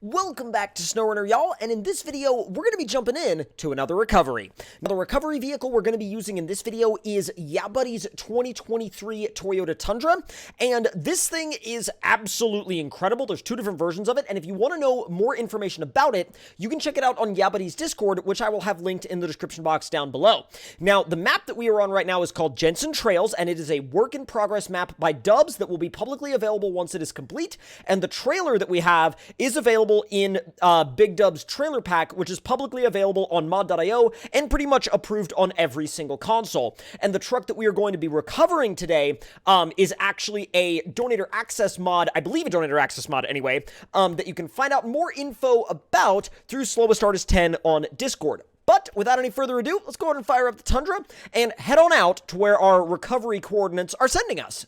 Welcome back to SnowRunner, y'all, and in this video, we're going to be jumping in to another recovery. Now, the recovery vehicle we're going to be using in this video is YaBuddy's 2023 Toyota Tundra, and this thing is absolutely incredible. There's two different versions of it, and if you want to know more information about it, you can check it out on YaBuddy's Discord, which I will have linked in the description box down below. Now, the map that we are on right now is called Jensen Trails, and it is a work-in-progress map by Dubs that will be publicly available once it is complete, and the trailer that we have is available in Big Dub's trailer pack, which is publicly available on mod.io and pretty much approved on every single console. And the truck that we are going to be recovering today is actually a donator access mod, I believe a donator access mod anyway, that you can find out more info about through Slowest Artist 10 on Discord. But without any further ado, let's go ahead and fire up the Tundra and head on out to where our recovery coordinates are sending us.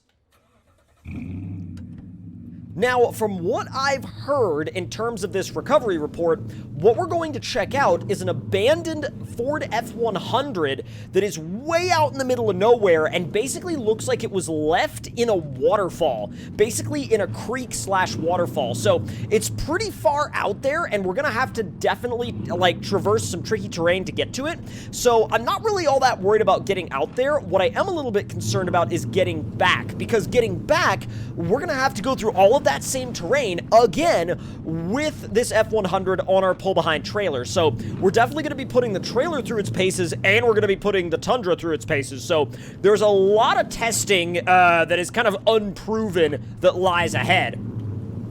Now, from what I've heard in terms of this recovery report, what we're going to check out is an abandoned Ford F100 that is way out in the middle of nowhere and basically looks like it was left in a waterfall, basically in a creek/waterfall. So it's pretty far out there, and we're gonna have to definitely like traverse some tricky terrain to get to it. So I'm not really all that worried about getting out there. What I am a little bit concerned about is getting back, because getting back, we're gonna have to go through all of that same terrain again with this F100 on our pull-behind trailer. So we're definitely going to be putting the trailer through its paces, and we're going to be putting the Tundra through its paces. So there's a lot of testing that is kind of unproven that lies ahead.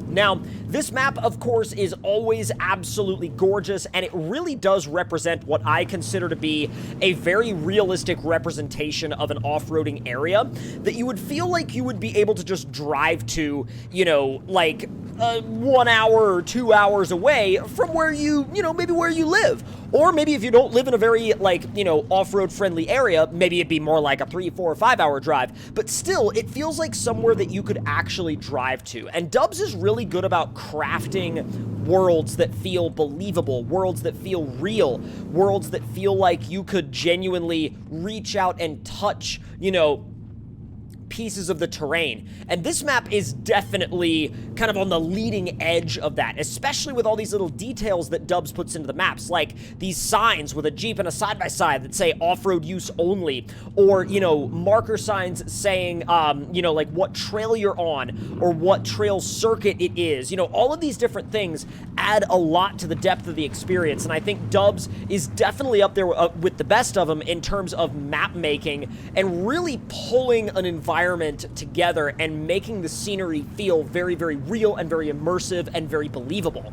Now, this map, of course, is always absolutely gorgeous, and it really does represent what I consider to be a very realistic representation of an off-roading area that you would feel like you would be able to just drive to, you know, like 1 hour or 2 hours away from where maybe where you live. Or maybe if you don't live in a very, off-road friendly area, maybe it'd be more like a 3, 4, or 5 hour drive. But still, it feels like somewhere that you could actually drive to. And Dubs is really good about crafting worlds that feel believable, worlds that feel real, worlds that feel like you could genuinely reach out and touch, pieces of the terrain. And this map is definitely kind of on the leading edge of that, especially with all these little details that Dubs puts into the maps, like these signs with a Jeep and a side-by-side that say off-road use only, or, marker signs saying, like what trail you're on, or what trail circuit it is. All of these different things add a lot to the depth of the experience, and I think Dubs is definitely up there with the best of them in terms of map making and really pulling an environment together and making the scenery feel very, very real and very immersive and very believable.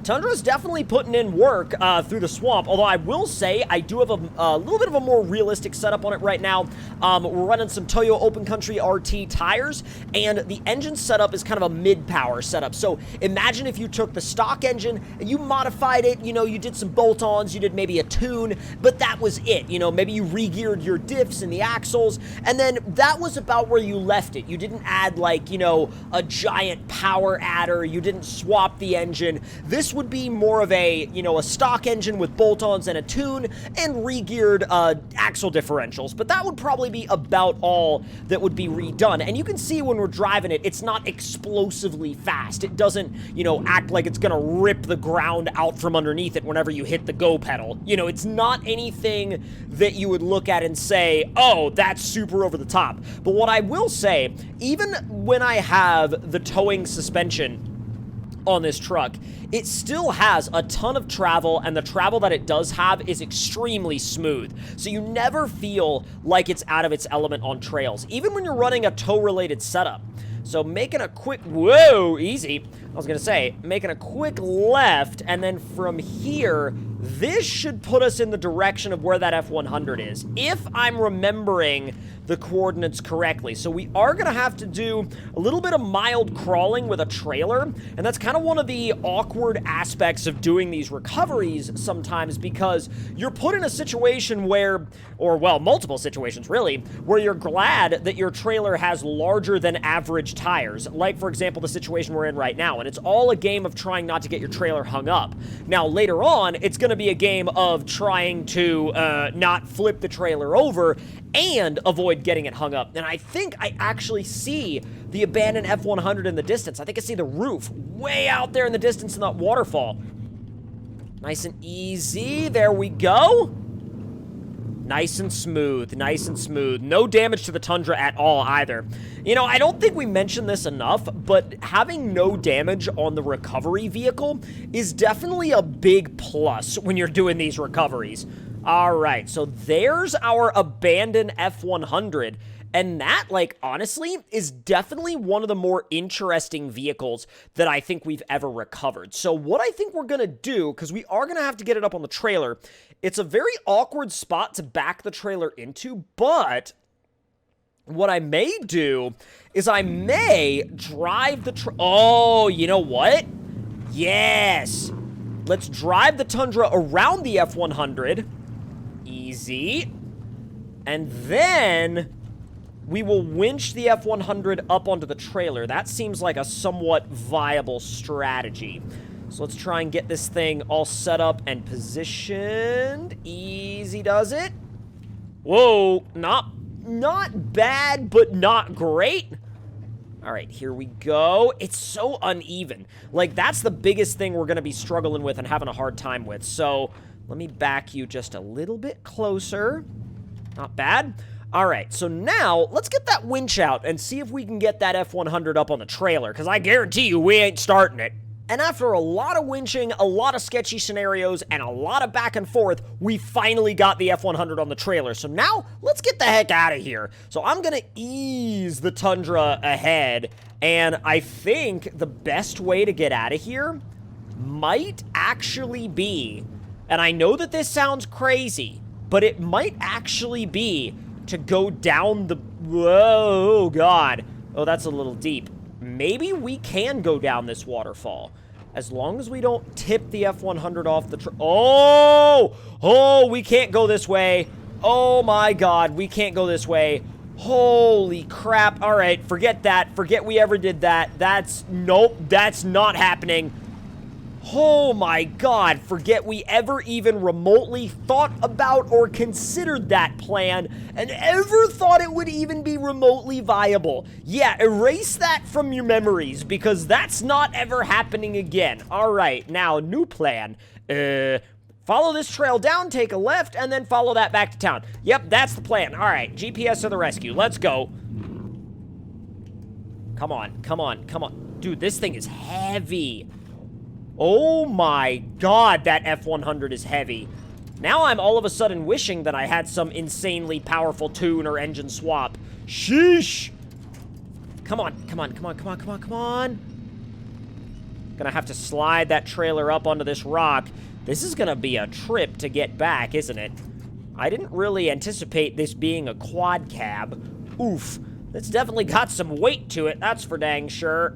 Tundra's definitely putting in work through the swamp, although I will say I do have a little bit of a more realistic setup on it right now. We're running some Toyo Open Country RT tires, and the engine setup is kind of a mid-power setup. So imagine if you took the stock engine and you modified it, you did some bolt-ons, you did maybe a tune, but that was it. Maybe you re-geared your diffs and the axles, and then that was about where you left it. You didn't add a giant power adder, you didn't swap the engine. This would be more of a stock engine with bolt-ons and a tune and re-geared axle differentials, but that would probably be about all that would be redone. And you can see when we're driving it, it's not explosively fast. It doesn't, act like it's gonna rip the ground out from underneath it whenever you hit the go pedal. It's not anything that you would look at and say, oh, that's super over the top. But what I will say, even when I have the towing suspension on this truck, it still has a ton of travel, and the travel that it does have is extremely smooth. So you never feel like it's out of its element on trails, even when you're running a tow-related setup. So making a quick, whoa, easy. I was gonna say, making a quick left, and then from here, this should put us in the direction of where that F100 is, if I'm remembering the coordinates correctly. So we are gonna have to do a little bit of mild crawling with a trailer, and that's kind of one of the awkward aspects of doing these recoveries sometimes, because you're put in a situation where, or well, multiple situations really, where you're glad that your trailer has larger than average tires, like for example the situation we're in right now, and it's all a game of trying not to get your trailer hung up. Now later on, it's gonna be a game of trying to not flip the trailer over and avoid getting it hung up. And I think I actually see the abandoned F100 in the distance. I think I see the roof way out there in the distance in that waterfall. Nice and easy. There we go. Nice and smooth. Nice and smooth. No damage to the Tundra at all either. You know, I don't think we mentioned this enough, but having no damage on the recovery vehicle is definitely a big plus when you're doing these recoveries. All right, so there's our abandoned F100. And that, like, honestly, is definitely one of the more interesting vehicles that I think we've ever recovered. So what I think we're going to do, because we are going to have to get it up on the trailer, it's a very awkward spot to back the trailer into, but what I may do is I may drive the oh, you know what? Yes! Let's drive the Tundra around the F100. Easy. And then we will winch the F100 up onto the trailer. That seems like a somewhat viable strategy. So let's try and get this thing all set up and positioned. Easy does it. Whoa, not bad, but not great. All right, here we go. It's so uneven. Like, that's the biggest thing we're going to be struggling with and having a hard time with. So let me back you just a little bit closer. Not bad. All right, so now let's get that winch out and see if we can get that F100 up on the trailer, because I guarantee you we ain't starting it. And after a lot of winching, a lot of sketchy scenarios, and a lot of back and forth, we finally got the F100 on the trailer. So now, let's get the heck out of here. So I'm going to ease the Tundra ahead, and I think the best way to get out of here might actually be, and I know that this sounds crazy, but it might actually be to go down the... Whoa, God. Oh, that's a little deep. Maybe we can go down this waterfall. As long as we don't tip the F100 off the... Oh, we can't go this way. Oh, my God. We can't go this way. Holy crap. All right, forget that. Forget we ever did that. Nope, that's not happening. Oh my God, forget we ever even remotely thought about or considered that plan and ever thought it would even be remotely viable. Yeah, erase that from your memories because that's not ever happening again. All right, now, new plan. Follow this trail down, take a left, and then follow that back to town. Yep, that's the plan. All right, GPS to the rescue. Let's go. Come on, come on, come on. Dude, this thing is heavy. Oh my God, that F100 is heavy. Now I'm all of a sudden wishing that I had some insanely powerful tune or engine swap. Sheesh. Come on, come on, come on, come on, come on, come on. Gonna have to slide that trailer up onto this rock. This is gonna be a trip to get back, isn't it? I didn't really anticipate this being a quad cab. Oof. It's definitely got some weight to it, that's for dang sure.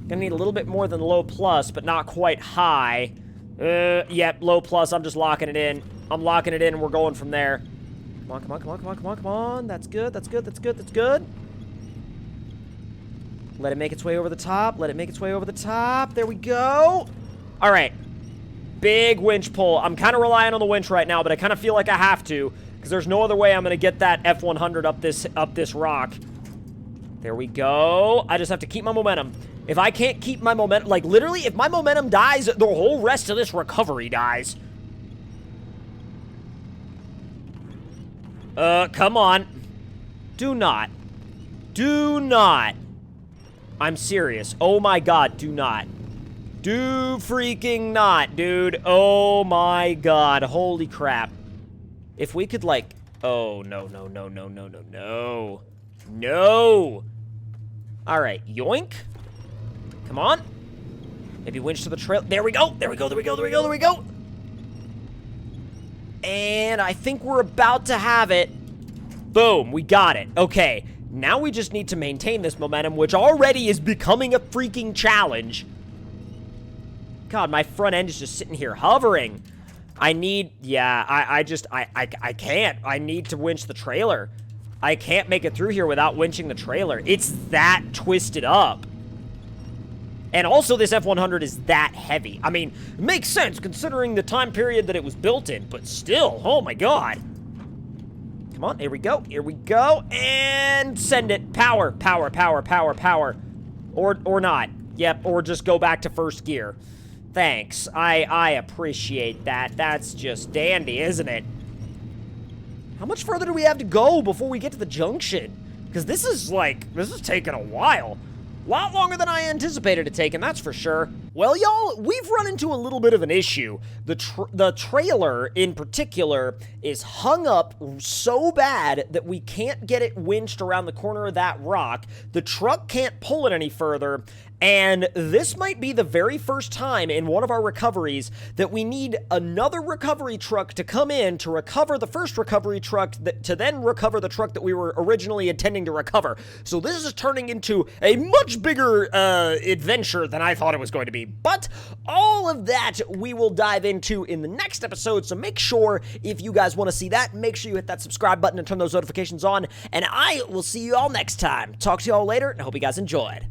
Gonna need a little bit more than low plus, but not quite high. Yep, low plus, I'm just locking it in. I'm locking it in and we're going from there. Come on, come on, come on, come on, come on, come on. That's good, that's good, that's good, that's good. Let it make its way over the top. Let it make its way over the top. There we go. All right. Big winch pull. I'm kind of relying on the winch right now, but I kind of feel like I have to, because there's no other way I'm going to get that F100 up this rock. There we go. I just have to keep my momentum. If I can't keep my momentum, like literally, if my momentum dies, the whole rest of this recovery dies. Come on. Do not. Do not. I'm serious. Oh my God, do not. Do freaking not, dude. Oh my God. Holy crap. If we could like, oh, no, no, no, no, no, no, no. No. All right, yoink. Come on. Maybe winch to the trail. There we go. There we go. There we go. There we go. There we go. And I think we're about to have it. Boom. We got it. Okay. Now we just need to maintain this momentum, which already is becoming a freaking challenge. God, my front end is just sitting here hovering. I need, yeah, I can't. I need to winch the trailer. I can't make it through here without winching the trailer. It's that twisted up. And also, this F100 is that heavy. I mean, it makes sense considering the time period that it was built in, but still, oh my God. Come on, here we go, and send it. Power, power, power, power, power. Or not. Yep, or just go back to first gear. Thanks, I appreciate that. That's just dandy, isn't it? How much further do we have to go before we get to the junction? Because this is taking a while. A lot longer than I anticipated it taking, that's for sure. Well, y'all, we've run into a little bit of an issue. The trailer, in particular, is hung up so bad that we can't get it winched around the corner of that rock. The truck can't pull it any further, and this might be the very first time in one of our recoveries that we need another recovery truck to come in to recover the first recovery truck, to then recover the truck that we were originally intending to recover. So this is turning into a much bigger adventure than I thought it was going to be. But all of that we will dive into in the next episode, so make sure, if you guys want to see that, make sure you hit that subscribe button and turn those notifications on, and I will see you all next time. Talk to you all later, and I hope you guys enjoyed.